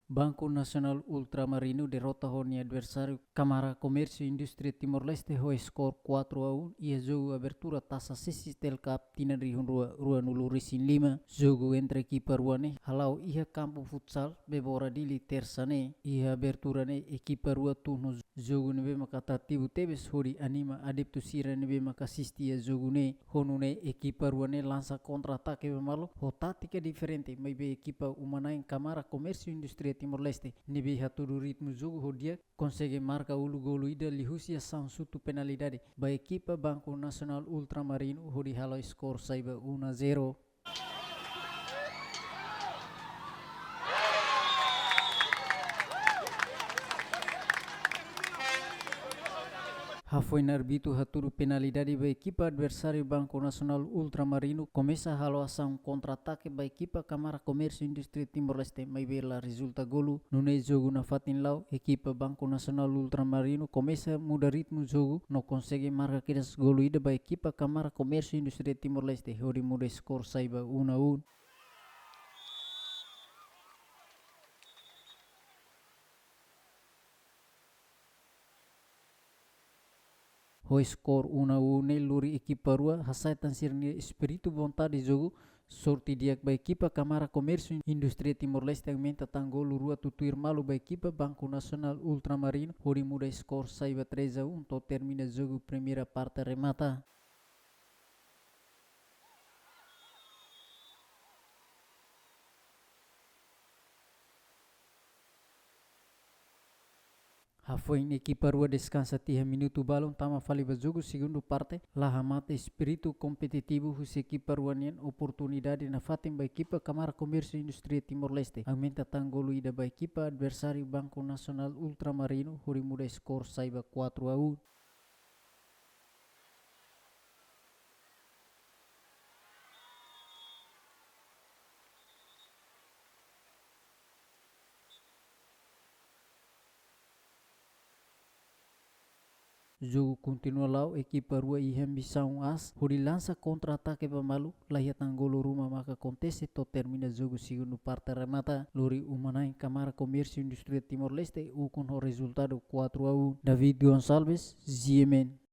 Banco Nacional Ultramarino derrota Rony adversário Câmara Comércio e Indústria Timor-Leste com skor 4-1 e a jogo abertura taça Sistel Cup tinari rua no Lurisin Lima. Jogo entre equipa ruane halau iha campo futsal bebora dili tersane iha abertura ne equipa rua turno jogo nebe makata tibu tebes hori anima adepto sira nebe makasisti a jogo ne honu ne equipa ruane lança contra-ataque bemalo ho tática diferente mas be equipa umanain Câmara Comércio e Indústria Timor-Leste nebe haturu ritmo jogo hodia consegue marca ulu golu ida lihusia sang sutu penalidade ba equipa Banco Nacional Ultramarino hori halau skor saiba 1-0. Foi arbitro haturu penalidade ba equipa adversário Banco Nacional Ultramarino começa a halo ação contra-ataque ba equipa Câmara Comércio e Indústria Timor-Leste mas bela resulta golo no jogo na fatin lau equipa Banco Nacional Ultramarino começa a mudar ritmo jogo não consegue marcar kiras golo ida ba equipa Câmara Comércio e Indústria Timor-Leste hori muda skor saiba 1-1. O skor 1-1 luri equipa rua hasai tansir ni espiritu vontade de jogo sorti diak ba equipa Câmara Comércio e Indústria Timor-Leste yang menta tanggolo rua tutuir malu ba equipa Banco Nacional Ultramarino hori muda skor saiba 3-1 to termina jogo primeira parte remata. Foi em equipa rua descansa 3 minuto balão tama fali jogo segundo parte lá mata espírito competitivo hus equipa ruanian oportunidade na fatem ba equipa Câmara Comércio e Indústria Timor-Leste aumenta tanggolo ida ba equipa adversário Banco Nacional Ultramarino hori muda skor saiba 4-1. Jogo continua lá, equipa rua e ambição as, hori lança contra-ataque pemalu, lahia tanggolo rumah maka acontece to termina jogo segundo parte remata, lori umanai Câmara Comércio e Indústria Timor-Leste, com o resultado 4-1. David Gonçalves, Ziemen.